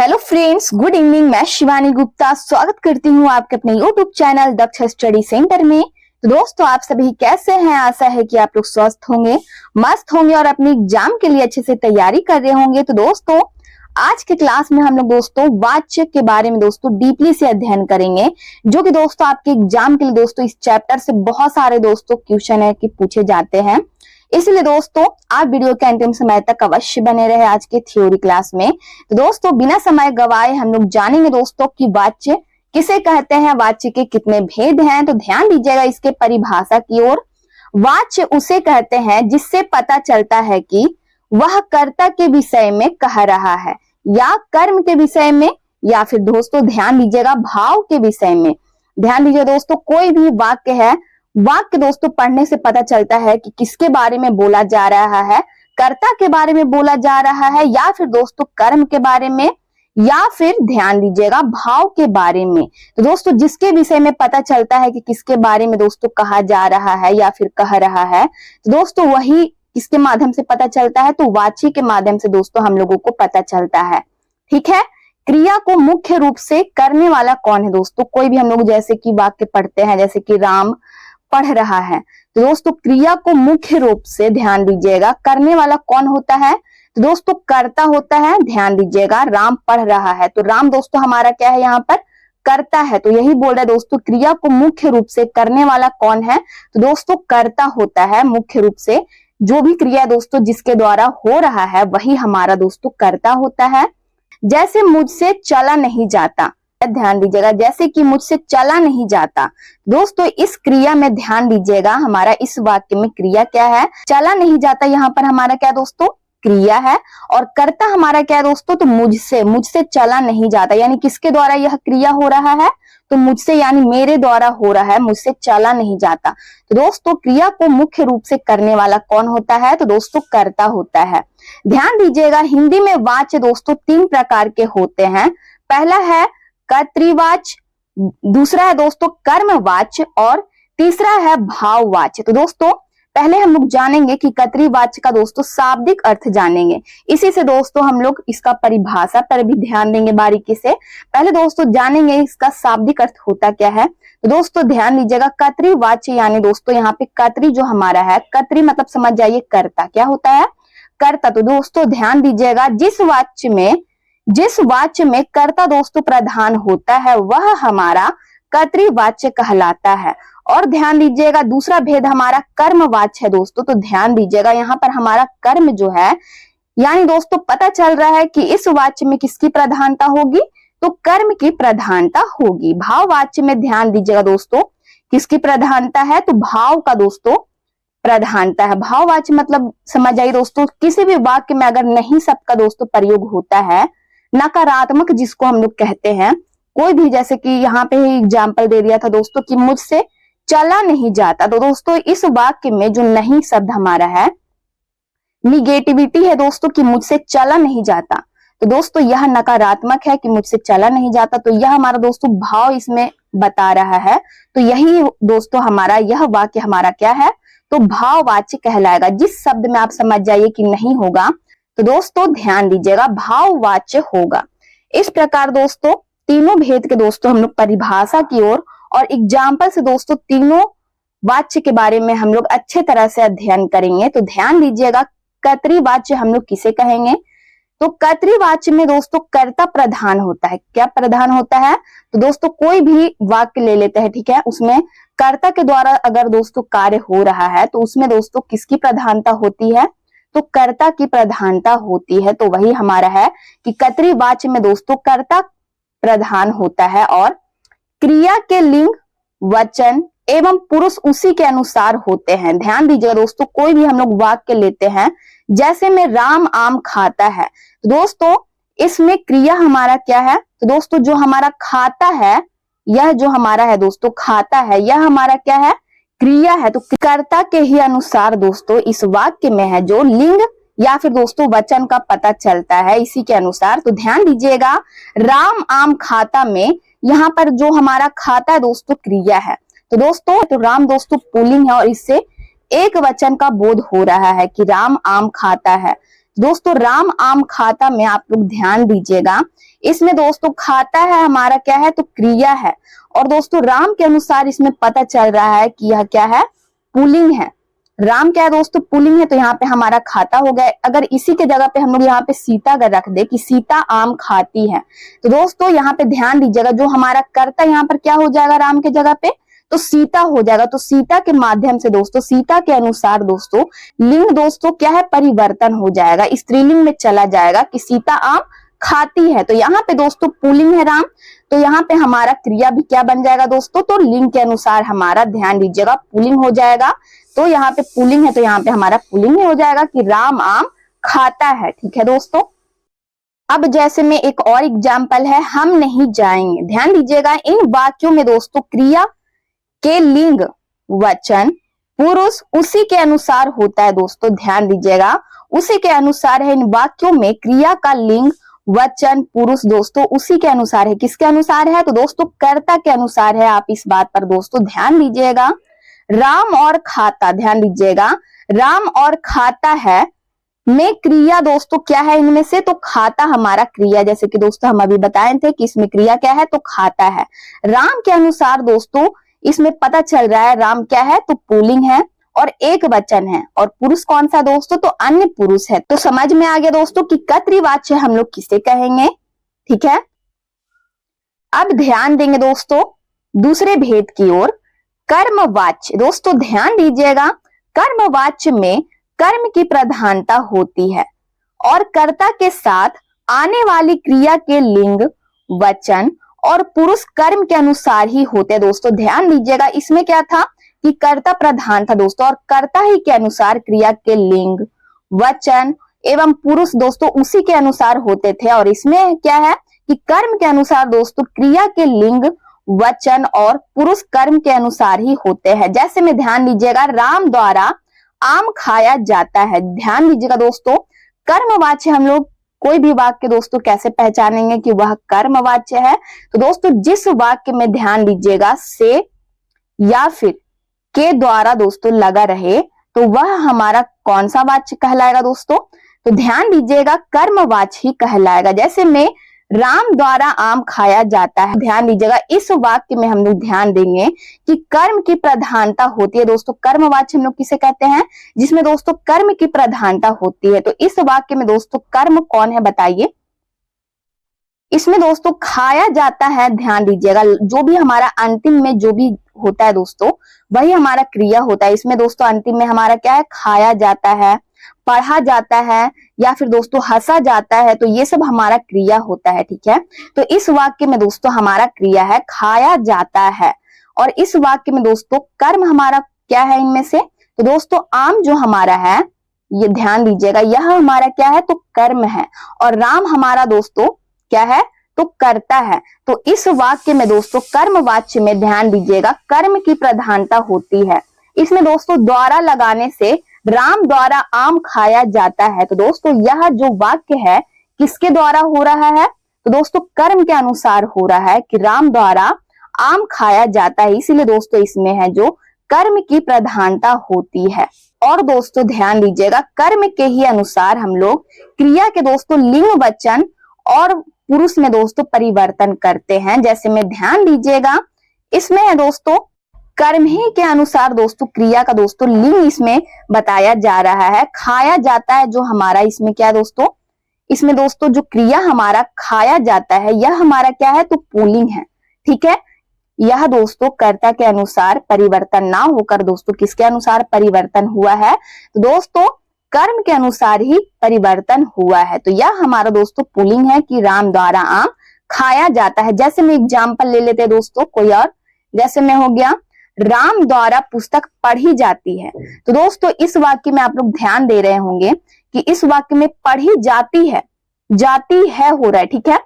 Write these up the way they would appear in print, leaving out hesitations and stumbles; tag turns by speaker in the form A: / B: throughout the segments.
A: Hello friends, good evening. मैं शिवानी गुप्ता स्वागत करती हूँ आपके अपने यूट्यूब चैनल दक्ष स्टडी सेंटर में। तो दोस्तों, आप सभी कैसे हैं? आशा है कि आप लोग स्वस्थ होंगे, मस्त होंगे और अपनी एग्जाम के लिए अच्छे से तैयारी कर रहे होंगे। तो दोस्तों, आज के क्लास में हम लोग दोस्तों वाच्य के बारे में दोस्तों डीपली से अध्ययन करेंगे, जो कि दोस्तों आपके एग्जाम के लिए दोस्तों इस चैप्टर से बहुत सारे दोस्तों क्वेश्चन है कि पूछे जाते हैं। इसलिए दोस्तों आप वीडियो के अंतिम समय तक अवश्य बने रहे आज के थ्योरी क्लास में। तो दोस्तों बिना समय गवाए हम लोग जानेंगे दोस्तों कि वाच्य किसे कहते हैं, वाच्य के कितने भेद हैं। तो ध्यान दीजिएगा इसके परिभाषा की ओर। वाच्य उसे कहते हैं जिससे पता चलता है कि वह कर्ता के विषय में कह रहा है या कर्म के विषय में, या फिर दोस्तों ध्यान दीजिएगा भाव के विषय में। ध्यान दीजिए दोस्तों, कोई भी वाक्य है, वाक्य दोस्तों पढ़ने से पता चलता है कि किसके बारे में बोला जा रहा है, कर्ता के बारे में बोला जा रहा है या फिर दोस्तों कर्म के बारे में, या फिर ध्यान दीजिएगा भाव के बारे में। तो दोस्तों जिसके विषय में पता चलता है कि किसके बारे में दोस्तों कहा जा रहा है या फिर कह रहा है, तो दोस्तों वही किसके माध्यम से पता चलता है, तो वाची के माध्यम से दोस्तों हम लोगों को पता चलता है। ठीक है। क्रिया को मुख्य रूप से करने वाला कौन है दोस्तों? कोई भी हम लोग जैसे कि वाक्य पढ़ते हैं, जैसे कि राम पढ़ रहा है, तो दोस्तों क्रिया को मुख्य रूप से ध्यान दीजिएगा करने वाला कौन होता है, तो दोस्तों कर्ता होता है। ध्यान दीजिएगा राम पढ़ रहा है, तो राम दोस्तों हमारा क्या है यहाँ पर? कर्ता है। तो यही बोल रहा है दोस्तों क्रिया को मुख्य रूप से करने वाला कौन है, तो दोस्तों कर्ता होता है। मुख्य रूप से जो भी क्रिया दोस्तों जिसके द्वारा हो रहा है वही हमारा दोस्तों कर्ता होता है। जैसे मुझसे चला नहीं जाता, ध्यान दीजिएगा, जैसे कि मुझसे चला नहीं जाता। दोस्तों इस क्रिया में ध्यान दीजिएगा, हमारा इस वाक्य में क्रिया क्या है? चला नहीं जाता। यहाँ पर हमारा क्या दोस्तों? क्रिया है। और कर्ता हमारा क्या है दोस्तों? तो मुझसे चला नहीं जाता, यानी किसके द्वारा यह क्रिया हो रहा है? तो मुझसे, यानी मेरे द्वारा हो रहा है, मुझसे चला नहीं जाता। तो दोस्तों क्रिया को मुख्य रूप से करने वाला कौन होता है? तो दोस्तों कर्ता होता है। ध्यान दीजिएगा हिंदी में वाच्य दोस्तों 3 प्रकार के होते हैं। पहला है कर्तृवाच्य, दूसरा है दोस्तों कर्मवाच्य और तीसरा है भाववाच्य। तो दोस्तों पहले हम लोग जानेंगे कि कर्तृवाच्य का दोस्तों शाब्दिक अर्थ जानेंगे। इसी से दोस्तों हम लोग इसका परिभाषा पर भी ध्यान देंगे बारीकी से। पहले दोस्तों जानेंगे इसका शाब्दिक अर्थ होता क्या है। तो दोस्तों ध्यान दीजिएगा कर्तृवाच्य यानी दोस्तों यहाँ पे कर्तृ जो हमारा है, कर्तृ मतलब समझ जाइए कर्ता। क्या होता है? कर्ता। तो दोस्तों ध्यान दीजिएगा जिस वाच्य में कर्ता दोस्तों प्रधान होता है वह हमारा कर्तृवाच्य कहलाता है। और ध्यान दीजिएगा दूसरा भेद हमारा कर्मवाच्य है दोस्तों। तो ध्यान दीजिएगा यहाँ पर हमारा कर्म जो है, यानी दोस्तों पता चल रहा है कि इस वाच्य में किसकी प्रधानता होगी, तो कर्म की प्रधानता होगी। भाववाच्य में ध्यान दीजिएगा दोस्तों किसकी प्रधानता है, तो भाव का दोस्तों प्रधानता है। भाववाच्य मतलब समझ आइए दोस्तों, किसी भी वाक्य में अगर नहीं सबका दोस्तों प्रयोग होता है, नकारात्मक जिसको हम लोग कहते हैं, कोई भी, जैसे कि यहाँ पे ही एग्जाम्पल दे दिया था दोस्तों कि मुझसे चला नहीं जाता। तो दोस्तों इस वाक्य में जो नहीं शब्द हमारा है, निगेटिविटी है दोस्तों कि मुझसे चला नहीं जाता। तो दोस्तों यह नकारात्मक है कि मुझसे चला नहीं जाता, तो यह हमारा दोस्तों भाव इसमें बता रहा है। तो यही दोस्तों हमारा यह वाक्य हमारा क्या है, तो भाववाच्य कहलाएगा। जिस शब्द में आप समझ जाइए कि नहीं होगा, तो दोस्तों ध्यान दीजिएगा भाववाच्य होगा। इस प्रकार दोस्तों तीनों भेद के दोस्तों हम लोग परिभाषा की ओर और एग्जाम्पल से दोस्तों तीनों वाच्य के बारे में हम लोग अच्छे तरह से अध्ययन करेंगे। तो ध्यान दीजिएगा कर्तृवाच्य हम लोग किसे कहेंगे, तो कर्तृवाच्य में दोस्तों कर्ता प्रधान होता है। क्या प्रधान होता है? तो दोस्तों कोई भी वाक्य ले लेते हैं, ठीक है, उसमें कर्ता के द्वारा अगर दोस्तों कार्य हो रहा है तो उसमें दोस्तों किसकी प्रधानता होती है, तो कर्ता की प्रधानता होती है। तो वही हमारा है कि कर्तृवाच्य में दोस्तों कर्ता प्रधान होता है और क्रिया के लिंग, वचन एवं पुरुष उसी के अनुसार होते हैं। ध्यान दीजिएगा दोस्तों कोई भी हम लोग वाक्य लेते हैं, जैसे में राम आम खाता है, तो दोस्तों इसमें क्रिया हमारा क्या है, तो दोस्तों जो हमारा खाता है, यह जो हमारा है दोस्तों खाता है, यह हमारा क्या है, क्रिया है। तो कर्ता के ही अनुसार दोस्तों इस वाक्य में है जो लिंग या फिर दोस्तों वचन का पता चलता है, इसी के अनुसार। तो ध्यान दीजिएगा राम आम खाता में यहाँ पर जो हमारा खाता है दोस्तों क्रिया है। तो दोस्तों तो राम दोस्तों पुल्लिंग है और इससे एक वचन का बोध हो रहा है कि राम आम खाता है। दोस्तों राम आम खाता में आप लोग ध्यान दीजिएगा इसमें दोस्तों खाता है हमारा क्या है, तो क्रिया है। और दोस्तों राम के अनुसार इसमें पता चल रहा है कि यह क्या है, पुल्लिंग है। राम क्या है दोस्तों, पुल्लिंग है, तो यहाँ पे हमारा खाता हो गया। अगर इसी के जगह पे हम लोग यहाँ पे सीता अगर रख दे कि सीता आम खाती है, तो दोस्तों यहाँ पे ध्यान दीजिएगा, जो हमारा कर्ता यहाँ पर क्या हो जाएगा राम के जगह पे, तो सीता हो जाएगा। तो सीता के माध्यम से दोस्तों, सीता के अनुसार दोस्तों लिंग दोस्तों क्या है, परिवर्तन हो जाएगा, स्त्रीलिंग में चला जाएगा कि सीता आम खाती है। तो यहाँ पे दोस्तों पुल्लिंग है राम, तो यहाँ पे हमारा क्रिया भी क्या बन जाएगा दोस्तों, तो लिंग के अनुसार हमारा ध्यान दीजिएगा पुल्लिंग हो जाएगा। तो यहाँ पे पुल्लिंग है, तो यहाँ पे हमारा पुल्लिंग हो जाएगा कि राम आम खाता है। ठीक है दोस्तों। अब जैसे में एक और एग्जाम्पल है, हम नहीं जाएंगे। ध्यान दीजिएगा, इन वाक्यों में दोस्तों क्रिया के लिंग वचन पुरुष उसी के अनुसार होता है दोस्तों। ध्यान दीजिएगा, उसी के अनुसार है। इन वाक्यों में क्रिया का लिंग वचन पुरुष दोस्तों उसी के अनुसार है। किसके अनुसार है, तो दोस्तों कर्ता के अनुसार है। आप इस बात पर दोस्तों ध्यान दीजिएगा। राम और खाता, ध्यान दीजिएगा, राम और खाता है में क्रिया दोस्तों क्या है इनमें से, तो खाता हमारा क्रिया। जैसे कि दोस्तों हम अभी बताए थे कि इसमें क्रिया क्या है, तो खाता है। राम के अनुसार दोस्तों इसमें पता चल रहा है राम क्या है, तो पुल्लिंग है और एक वचन है। और पुरुष कौन सा दोस्तों, तो अन्य पुरुष है। तो समझ में आ गया दोस्तों कि कर्तृवाच्य हम लोग किसे कहेंगे। ठीक है। अब ध्यान देंगे दोस्तों दूसरे भेद की ओर, कर्मवाच्य। दोस्तों ध्यान दीजिएगा, कर्मवाच्य में कर्म की प्रधानता होती है और कर्ता के साथ आने वाली क्रिया के लिंग वचन और पुरुष कर्म के अनुसार ही होते हैं दोस्तों। ध्यान दीजिएगा, इसमें क्या था कि कर्ता प्रधान था दोस्तों, और कर्ता ही के अनुसार क्रिया के लिंग वचन एवं पुरुष दोस्तों उसी के अनुसार होते थे। और इसमें क्या है कि कर्म के अनुसार दोस्तों क्रिया के लिंग वचन और पुरुष कर्म के अनुसार ही होते हैं। जैसे में ध्यान दीजिएगा, राम द्वारा आम खाया जाता है। ध्यान दीजिएगा दोस्तों, कर्मवाच्य हम लोग कोई भी वाक्य दोस्तों कैसे पहचानेंगे कि वह कर्मवाच्य है, तो दोस्तों जिस वाक्य में ध्यान दीजिएगा से या फिर के द्वारा दोस्तों लगा रहे, तो वह हमारा कौन सा वाच्य कहलाएगा दोस्तों, तो ध्यान दीजिएगा कर्मवाच्य ही कहलाएगा। जैसे में राम द्वारा आम खाया जाता है, ध्यान दीजिएगा इस वाक्य में हम लोग ध्यान देंगे कि कर्म की प्रधानता होती है दोस्तों। कर्मवाच्य हम लोग किसे कहते हैं, जिसमें दोस्तों कर्म की प्रधानता होती है। तो इस वाक्य में दोस्तों कर्म कौन है बताइए। इसमें दोस्तों खाया जाता है। ध्यान दीजिएगा, जो भी हमारा अंतिम में जो भी होता है दोस्तों वही हमारा क्रिया होता है। इसमें दोस्तों अंतिम में हमारा क्या है, खाया जाता है, पढ़ा जाता है या फिर दोस्तों हंसा जाता है, तो ये सब हमारा क्रिया होता है। ठीक है। तो इस वाक्य में दोस्तों हमारा क्रिया है खाया जाता है। और इस वाक्य में दोस्तों कर्म हमारा क्या है इनमें से, तो दोस्तों आम जो हमारा है, ये ध्यान दीजिएगा, यह हमारा क्या है, तो कर्म है। और राम हमारा दोस्तों क्या है, तो कर्ता है। तो इस वाक्य में दोस्तों कर्मवाच्य में ध्यान दीजिएगा कर्म की प्रधानता होती है। इसमें दोस्तों द्वारा लगाने से राम द्वारा आम खाया जाता है। तो दोस्तों यह जो वाक्य है किसके द्वारा हो रहा है, तो दोस्तों कर्म के अनुसार हो रहा है कि राम द्वारा आम खाया जाता है। इसीलिए दोस्तों इसमें है जो कर्म की प्रधानता होती है। और दोस्तों ध्यान दीजिएगा, कर्म के ही अनुसार हम लोग क्रिया के दोस्तों लिंग वचन और पुरुष में दोस्तों परिवर्तन करते हैं। जैसे में ध्यान दीजिएगा, इसमें है दोस्तों कर्म ही के अनुसार दोस्तों क्रिया का दोस्तों लिंग इसमें बताया जा रहा है। खाया जाता है जो हमारा इसमें क्या है दोस्तों, इसमें दोस्तों जो क्रिया हमारा खाया जाता है यह हमारा क्या है, तो पुल्लिंग है। ठीक है। यह दोस्तों कर्ता के अनुसार परिवर्तन ना होकर दोस्तों किसके अनुसार परिवर्तन हुआ है, तो दोस्तों कर्म के अनुसार ही परिवर्तन हुआ है। तो यह हमारा दोस्तों पुल्लिंग है कि राम द्वारा आम खाया जाता है। जैसे में एग्जाम्पल ले लेते हैं दोस्तों कोई और, जैसे में हो गया राम द्वारा पुस्तक पढ़ी जाती है। तो दोस्तों इस वाक्य में आप लोग ध्यान दे रहे होंगे कि इस वाक्य में पढ़ी जाती है, जाती है हो रहा है। ठीक है।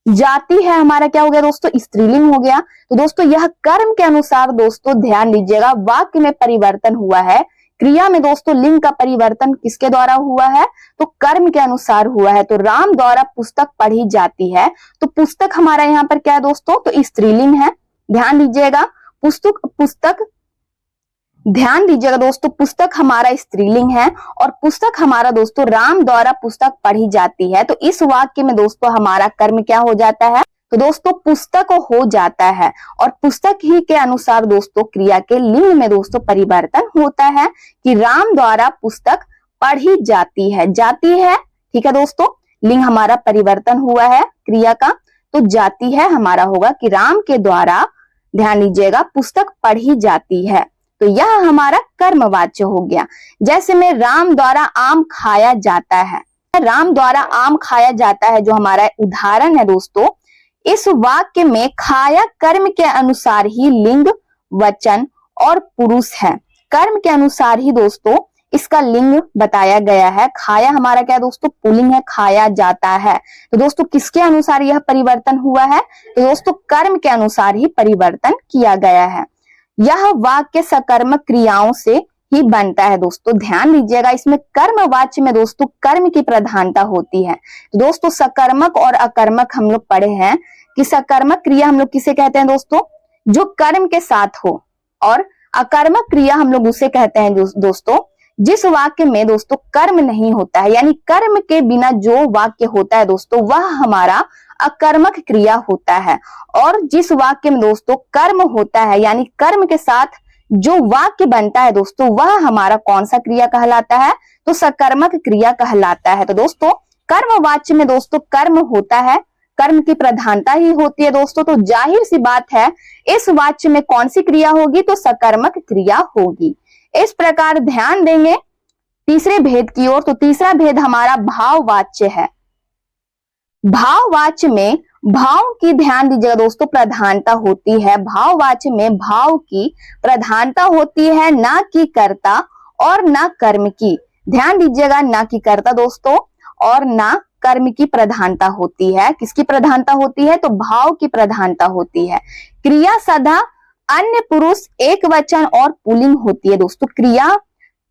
A: जाती है हमारा क्या हो गया दोस्तों, स्त्रीलिंग हो गया। तो दोस्तों यह कर्म के अनुसार दोस्तों ध्यान दीजिएगा वाक्य में परिवर्तन हुआ है। क्रिया में दोस्तों लिंग का परिवर्तन किसके द्वारा हुआ है, तो कर्म के अनुसार हुआ है। तो राम द्वारा पुस्तक पढ़ी जाती है, तो पुस्तक हमारा यहाँ पर क्या है दोस्तों, तो स्त्रीलिंग है। ध्यान दीजिएगा, पुस्तक ध्यान दीजिएगा दोस्तों, पुस्तक हमारा स्त्रीलिंग है और पुस्तक हमारा दोस्तों राम द्वारा पुस्तक पढ़ी जाती है। तो इस वाक्य में दोस्तों हमारा कर्म क्या हो जाता है? तो दोस्तों पुस्तक हो जाता है और पुस्तक ही के अनुसार दोस्तों क्रिया के लिंग में दोस्तों परिवर्तन होता है कि राम द्वारा पुस्तक पढ़ी जाती है। जाती है, ठीक है दोस्तों, लिंग हमारा परिवर्तन हुआ है क्रिया का, तो जाती है हमारा होगा कि राम के द्वारा, ध्यान दीजिएगा, पुस्तक पढ़ी जाती है। तो यह हमारा कर्मवाच्य हो गया। जैसे में राम द्वारा आम खाया जाता है, राम द्वारा आम खाया जाता है जो हमारा उदाहरण है दोस्तों, इस वाक्य में खाया कर्म के अनुसार ही लिंग, वचन और पुरुष है। कर्म के अनुसार ही दोस्तों इसका लिंग बताया गया है। खाया हमारा क्या दोस्तों? पुल्लिंग है, खाया जाता है। तो दोस्तों किसके अनुसार यह परिवर्तन हुआ है? तो दोस्तों कर्म के अनुसार ही परिवर्तन किया गया है। यह वाक्य सकर्मक क्रियाओं से ही बनता है दोस्तों। ध्यान दीजिएगा, इसमें कर्मवाच्य में दोस्तों कर्म की प्रधानता होती है। तो दोस्तों सकर्मक और अकर्मक हम लोग पढ़े हैं कि सकर्मक क्रिया हम लोग किसे कहते हैं दोस्तों? जो कर्म के साथ हो, और अकर्मक क्रिया हम लोग उसे कहते हैं दोस्तों जिस वाक्य में दोस्तों कर्म नहीं होता है, यानी कर्म के बिना जो वाक्य होता है दोस्तों वह हमारा अकर्मक क्रिया होता है। और जिस वाक्य में दोस्तों कर्म होता है, यानी कर्म के साथ जो वाक्य बनता है दोस्तों वह हमारा कौन सा क्रिया कहलाता है? तो सकर्मक क्रिया कहलाता है। तो दोस्तों कर्मवाच्य में दोस्तों कर्म होता है, कर्म की प्रधानता ही होती है दोस्तों, तो जाहिर सी बात है इस वाच्य में कौन सी क्रिया होगी? तो सकर्मक क्रिया होगी। इस प्रकार ध्यान देंगे तीसरे भेद की ओर। तो तीसरा भेद हमारा भाववाच्य है। भाववाच्य में भाव की, ध्यान दीजिएगा दोस्तों, प्रधानता होती है। भाववाच्य में भाव की प्रधानता होती है, ना कि कर्ता और ना कर्म की। ध्यान दीजिएगा, ना कि कर्ता दोस्तों और ना कर्म की प्रधानता होती है। किसकी प्रधानता होती है? तो भाव की प्रधानता होती है। क्रिया सदा अन्य पुरुष, एक वचन और पुल्लिंग होती है दोस्तों। क्रिया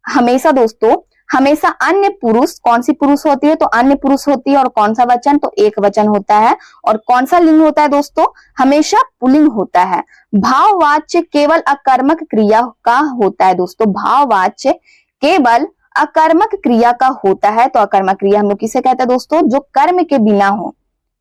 A: हमेशा दोस्तों हमेशा अन्य पुरुष, कौन सी पुरुष होती है? तो अन्य पुरुष होती है। और कौन सा वचन? तो एक वचन होता है। और कौन सा लिंग होता है दोस्तों? हमेशा पुल्लिंग होता है। भाववाच्य केवल अकर्मक क्रिया का होता है दोस्तों। भाववाच्य केवल अकर्मक क्रिया का होता है। तो अकर्मक क्रिया हम लोग किसे कहते हैं दोस्तों? जो कर्म के बिना हो,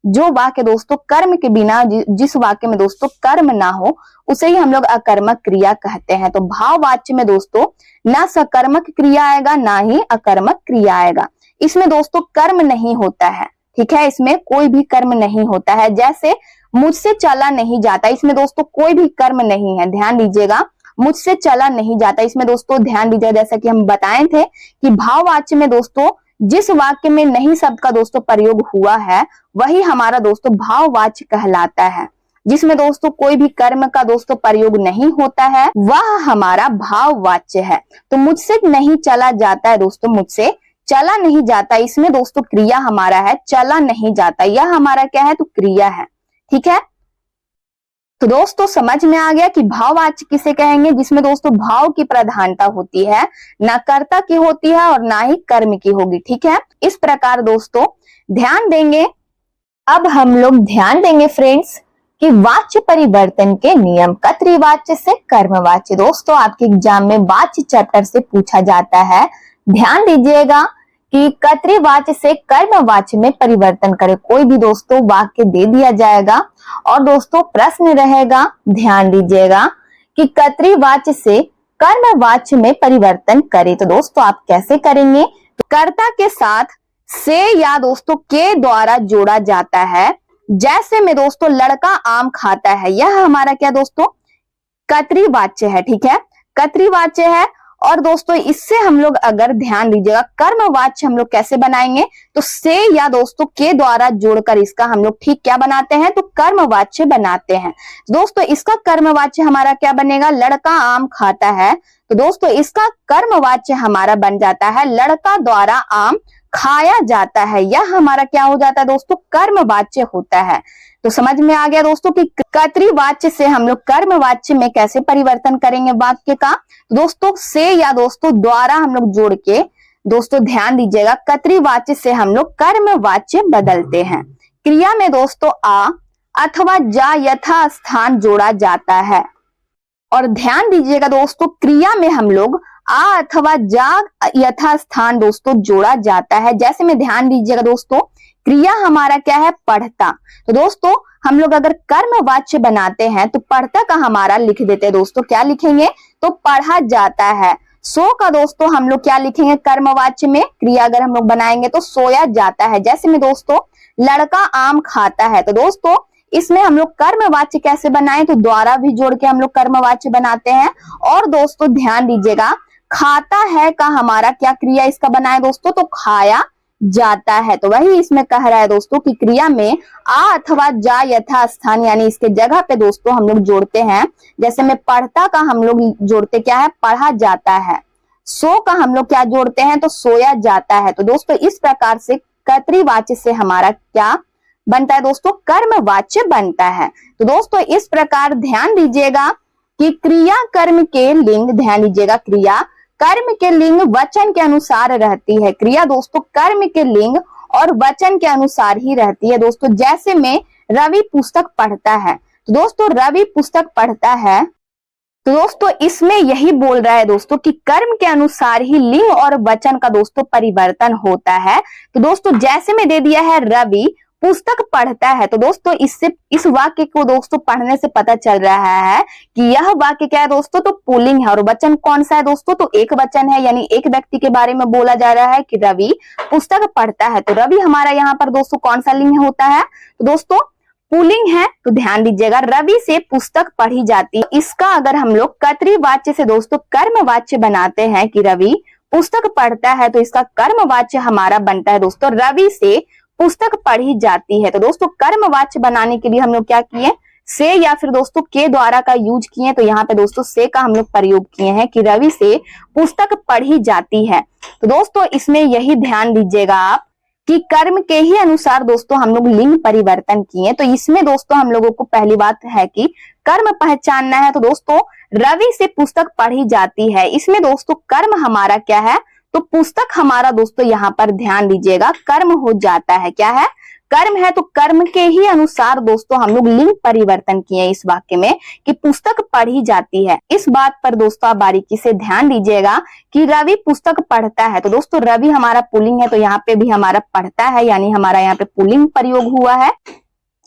A: जो वाक्य दोस्तों कर्म के बिना, जिस वाक्य में दोस्तों कर्म ना हो उसे ही हम लोग अकर्मक क्रिया कहते हैं। तो भाववाच्य में दोस्तों ना सकर्मक क्रिया आएगा ना ही अकर्मक क्रिया आएगा। इसमें दोस्तों कर्म नहीं होता है, ठीक है, इसमें कोई भी कर्म नहीं होता है। जैसे मुझसे चला नहीं जाता, इसमें दोस्तों कोई भी कर्म नहीं है। ध्यान दीजिएगा, मुझसे चला नहीं जाता, इसमें दोस्तों ध्यान दीजिएगा, जैसा कि हम बताए थे कि भाववाच्य में दोस्तों जिस वाक्य में नहीं शब्द का दोस्तों प्रयोग हुआ है वही हमारा दोस्तों भाववाच्य कहलाता है। जिसमें दोस्तों कोई भी कर्म का दोस्तों प्रयोग नहीं होता है वह हमारा भाववाच्य है। तो मुझसे नहीं चला जाता है दोस्तों, मुझसे चला नहीं जाता, इसमें दोस्तों क्रिया हमारा है चला नहीं जाता, यह हमारा क्या है? तो क्रिया है, ठीक है। तो दोस्तों समझ में आ गया कि भाववाच्य किसे कहेंगे? जिसमें दोस्तों भाव की प्रधानता होती है, ना कर्ता की होती है और ना ही कर्म की होगी, ठीक है। इस प्रकार दोस्तों ध्यान देंगे, अब हम लोग ध्यान देंगे फ्रेंड्स कि वाच्य परिवर्तन के नियम। कर्तृवाच्य से कर्मवाच्य दोस्तों आपके एग्जाम में वाच्य चैप्टर से पूछा जाता है। ध्यान दीजिएगा कि कर्तृवाच्य से कर्मवाच्य में परिवर्तन करें। कोई भी दोस्तों वाक्य दे दिया जाएगा और दोस्तों प्रश्न रहेगा, ध्यान दीजिएगा कि कर्तृवाच्य से कर्मवाच्य में परिवर्तन करें। तो दोस्तों आप कैसे करेंगे? तो कर्ता के साथ से या दोस्तों के द्वारा जोड़ा जाता है। जैसे में दोस्तों लड़का आम खाता है, यह हमारा क्या दोस्तों? कर्तृवाच्य है, ठीक है, कर्तृवाच्य है। और दोस्तों इससे हम लोग अगर ध्यान दीजिएगा कर्मवाच्य हम लोग कैसे बनाएंगे? तो से या दोस्तों के द्वारा जोड़कर इसका हम लोग ठीक क्या बनाते हैं? तो कर्मवाच्य बनाते हैं। दोस्तों इसका कर्मवाच्य हमारा क्या बनेगा? लड़का आम खाता है, तो दोस्तों इसका कर्मवाच्य हमारा बन जाता है लड़का द्वारा आम खाया जाता है। यह हमारा क्या हो जाता है दोस्तों? कर्मवाच्य होता है। तो समझ में आ गया दोस्तों कि कर्तृवाच्य से हम लोग कर्मवाच्य में कैसे परिवर्तन करेंगे वाक्य का। दोस्तों से या दोस्तों द्वारा हम लोग जोड़ के दोस्तों ध्यान दीजिएगा कर्तृवाच्य से हम लोग कर्मवाच्य बदलते हैं। क्रिया में दोस्तों आ अथवा जा यथा स्थान जोड़ा जाता है। और ध्यान दीजिएगा दोस्तों, क्रिया में हम लोग आ अथवा जा यथास्थान दोस्तों जोड़ा जाता है। जैसे में ध्यान दीजिएगा दोस्तों, क्रिया हमारा क्या है, पढ़ता। तो दोस्तों हम लोग अगर कर्मवाच्य बनाते हैं तो पढ़ता का हमारा लिख देते हैं दोस्तों, क्या लिखेंगे, तो पढ़ा जाता है। सो का दोस्तों हम लोग क्या लिखेंगे, कर्मवाच्य में क्रिया अगर हम लोग बनाएंगे तो सोया जाता है। जैसे में दोस्तों लड़का आम खाता है, तो दोस्तों इसमें हम लोग कर्मवाच्य कैसे बनाए, तो द्वारा भी जोड़ के हम लोग कर्मवाच्य बनाते हैं। और दोस्तों ध्यान दीजिएगा, खाता है का हमारा क्या क्रिया इसका बनाए दोस्तों, तो खाया जाता है। तो वही इसमें कह रहा है दोस्तों कि क्रिया में आ अथवा जा यथास्थान यानी इसके जगह पे दोस्तों हम लोग जोड़ते हैं। जैसे में पढ़ता का हम लोग जोड़ते क्या है, पढ़ा जाता है। सो का हम लोग क्या जोड़ते हैं, तो सोया जाता है। तो दोस्तों इस प्रकार से कर्तृवाच्य से हमारा क्या बनता है दोस्तों, कर्मवाच्य बनता है। तो दोस्तों इस प्रकार ध्यान दीजिएगा कि क्रिया कर्म के लिंग, ध्यान दीजिएगा क्रिया कर्म के लिंग वचन के अनुसार रहती है। क्रिया दोस्तों कर्म के लिंग और वचन के अनुसार ही रहती है दोस्तों। जैसे में रवि पुस्तक पढ़ता है, तो दोस्तों रवि पुस्तक पढ़ता है, तो दोस्तों इसमें यही बोल रहा है दोस्तों कि कर्म के अनुसार ही लिंग और वचन का दोस्तों परिवर्तन होता है। तो दोस्तों जैसे में दे दिया है रवि पुस्तक पढ़ता है, तो दोस्तों इससे इस वाक्य को दोस्तों पढ़ने से पता चल रहा है कि यह वाक्य क्या है दोस्तों, तो पुल्लिंग है। और वचन कौन सा है दोस्तों, तो एक वचन है, यानी एक व्यक्ति के बारे में बोला जा रहा है कि रवि पुस्तक पढ़ता है। तो रवि हमारा यहाँ पर दोस्तों कौन सा लिंग होता है, तो दोस्तों पुल्लिंग है। तो ध्यान दीजिएगा, रवि से पुस्तक पढ़ी जाती है। इसका अगर हम लोग कर्तृवाच्य से दोस्तों कर्मवाच्य बनाते हैं कि रवि पुस्तक पढ़ता है, तो इसका कर्मवाच्य हमारा बनता है दोस्तों रवि से पुस्तक पढ़ी जाती है। तो दोस्तों कर्मवाच्य बनाने के लिए हम लोग क्या किए, से या फिर दोस्तों के द्वारा का यूज किए। तो यहाँ पे दोस्तों से का हम लोग प्रयोग किए हैं कि रवि से पुस्तक पढ़ी जाती है। तो दोस्तों इसमें यही ध्यान दीजिएगा आप कि कर्म के ही अनुसार दोस्तों हम लोग लिंग परिवर्तन किए। तो इसमें दोस्तों हम लोगों को पहली बात है कि कर्म पहचानना है। तो दोस्तों रवि से पुस्तक पढ़ी जाती है, इसमें दोस्तों कर्म हमारा क्या है, तो पुस्तक हमारा दोस्तों यहाँ पर ध्यान दीजिएगा कर्म हो जाता है। क्या है, कर्म है। तो कर्म के ही अनुसार दोस्तों हम लोग लिंग परिवर्तन किए इस वाक्य में कि पुस्तक पढ़ी जाती है। इस बात पर दोस्तों आप बारीकी से ध्यान दीजिएगा कि रवि पुस्तक पढ़ता है। तो दोस्तों रवि हमारा पुल्लिंग है, तो यहाँ पे भी हमारा पढ़ता है, यानी हमारा यहाँ पे पुल्लिंग प्रयोग हुआ है।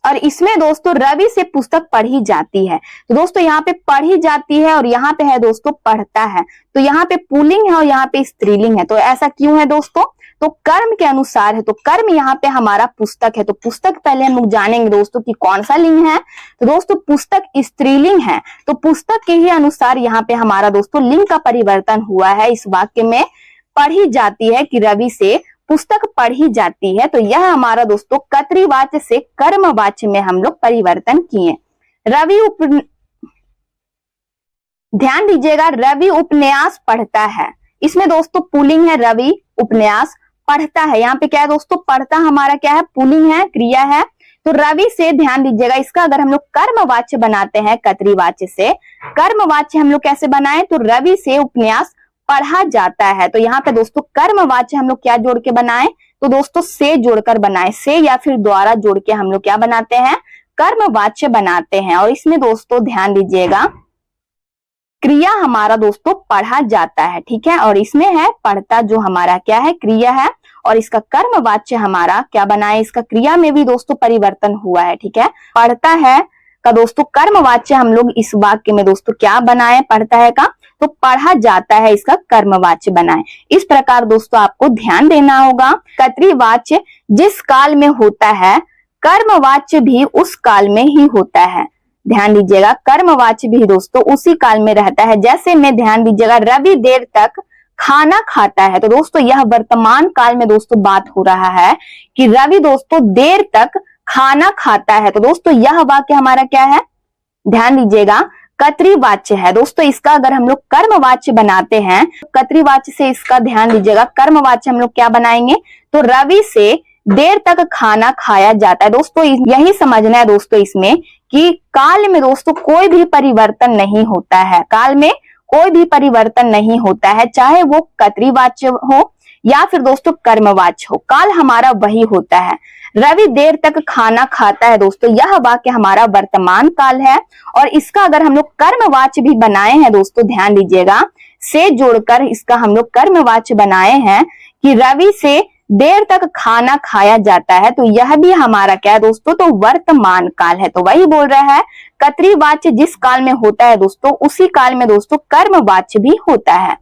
A: और इसमें दोस्तों रवि से पुस्तक पढ़ी जाती है। तो दोस्तों यहाँ पे पढ़ी जाती है और यहाँ पे है दोस्तों पढ़ता है। तो यहाँ पे पुल्लिंग है और यहाँ पे स्त्रीलिंग है। तो ऐसा क्यों है दोस्तों, तो कर्म के अनुसार है। तो कर्म यहाँ पे हमारा पुस्तक है। तो पुस्तक पहले हम लोग जानेंगे दोस्तों कि कौन सा लिंग है, तो दोस्तों पुस्तक स्त्रीलिंग है। तो पुस्तक के ही अनुसार यहाँ पे हमारा दोस्तों लिंग का परिवर्तन हुआ है। इस वाक्य में पढ़ी जाती है कि रवि से पुस्तक पढ़ी जाती है। तो यह हमारा दोस्तों कर्तृवाच्य से कर्मवाच्य में हम लोग परिवर्तन किए। ध्यान दीजिएगा, रवि उपन्यास पढ़ता है, इसमें दोस्तों पुल्लिंग है, रवि उपन्यास पढ़ता है। यहाँ पे क्या है दोस्तों, पढ़ता हमारा क्या है, पुल्लिंग है, क्रिया है। तो रवि से ध्यान दीजिएगा, इसका अगर हम लोग कर्मवाच्य बनाते हैं कर्तृवाच्य से, कर्मवाच्य हम लोग कैसे बनाए, तो रवि से उपन्यास पढ़ा जाता है। तो यहाँ पे दोस्तों कर्मवाच्य हम लोग क्या जोड़ के बनाए, तो दोस्तों से जोड़कर बनाए, से या फिर द्वारा जोड़ के हम लोग क्या बनाते हैं, कर्मवाच्य बनाते हैं। और इसमें दोस्तों ध्यान दीजिएगा, क्रिया हमारा दोस्तों पढ़ा जाता है, ठीक है। और इसमें है पढ़ता, जो हमारा क्या है, क्रिया है। और इसका कर्मवाच्य हमारा क्या बनाए, इसका क्रिया में भी दोस्तों परिवर्तन हुआ है, ठीक है। पढ़ता है का दोस्तों कर्मवाच्य हम लोग इस वाक्य में दोस्तों क्या बनाए, पढ़ता है का, तो पढ़ा जाता है, इसका कर्मवाच्य बनाए। इस प्रकार दोस्तों आपको ध्यान देना होगा, कर्तृवाच्य जिस काल में होता है, कर्मवाच्य भी उस काल में ही होता है। ध्यान दीजिएगा, कर्मवाच्य भी दोस्तों उसी काल में रहता है। जैसे में ध्यान दीजिएगा, रवि देर तक खाना खाता है। तो दोस्तों यह वर्तमान काल में दोस्तों बात हो रहा है कि रवि दोस्तों देर तक खाना खाता है। तो दोस्तों यह वाक्य हमारा क्या है, ध्यान दीजिएगा, कर्तृवाच्य है। दोस्तों इसका अगर हम लोग कर्मवाच्य बनाते हैं, कर्तृवाच्य से इसका ध्यान दीजिएगा, कर्मवाच्य हम लोग क्या बनाएंगे, तो रवि से देर तक खाना खाया जाता है। दोस्तों यही समझना है दोस्तों इसमें कि काल में दोस्तों कोई भी परिवर्तन नहीं होता है, काल में कोई भी परिवर्तन नहीं होता है, चाहे वो कर्तृवाच्य हो या फिर दोस्तों कर्मवाच्य हो, काल हमारा वही होता है। रवि देर तक खाना खाता है दोस्तों, यह वाक्य हमारा वर्तमान काल है। और इसका अगर हम लोग कर्मवाच्य भी बनाए हैं दोस्तों, ध्यान दीजिएगा, से जोड़कर इसका हम लोग कर्मवाच्य बनाए हैं कि रवि से देर तक खाना खाया जाता है, तो यह भी हमारा क्या है दोस्तों, तो वर्तमान काल है। तो वही बोल रहा है कर्तृवाच्य जिस काल में होता है दोस्तों, उसी काल में दोस्तों कर्मवाच्य भी होता है।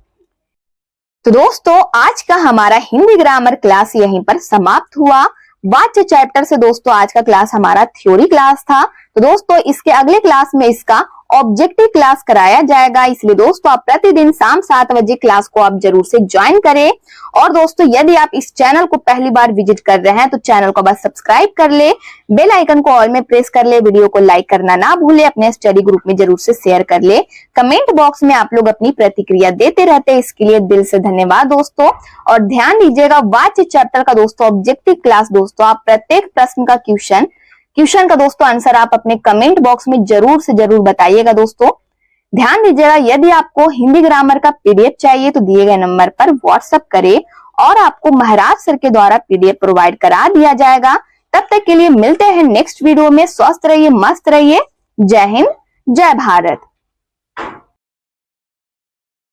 A: तो दोस्तों आज का हमारा हिंदी ग्रामर क्लास यहीं पर समाप्त हुआ। वाच्य चैप्टर से दोस्तों आज का क्लास हमारा थ्योरी क्लास था। तो दोस्तों इसके अगले क्लास में इसका ऑब्जेक्टिव क्लास कराया जाएगा, इसलिए दोस्तों आप प्रतिदिन शाम 7 बजे क्लास को आप जरूर से ज्वाइन करें। और दोस्तों यदि आप इस चैनल को पहली बार विजिट कर रहे हैं तो चैनल को बस सब्सक्राइब कर ले, बेल आइकन को ऑल में प्रेस कर ले, वीडियो को लाइक करना ना भूले, अपने स्टडी ग्रुप में जरूर से शेयर कर ले। कमेंट बॉक्स में आप लोग अपनी प्रतिक्रिया देते रहते हैं, इसके लिए दिल से धन्यवाद दोस्तों। और ध्यान दीजिएगा वाच्य चैप्टर का दोस्तों ऑब्जेक्टिव क्लास दोस्तों, आप प्रत्येक प्रश्न का क्वेश्चन का दोस्तों आंसर आप अपने कमेंट बॉक्स में जरूर से जरूर बताइएगा दोस्तों। ध्यान दीजिएगा यदि आपको हिंदी ग्रामर का पीडीएफ चाहिए तो दिए गए नंबर पर व्हाट्सएप करें और आपको महाराज सर के द्वारा पीडीएफ प्रोवाइड करा दिया जाएगा। तब तक के लिए मिलते हैं नेक्स्ट वीडियो में। स्वस्थ रहिए, मस्त रहिए। जय हिंद, जय भारत।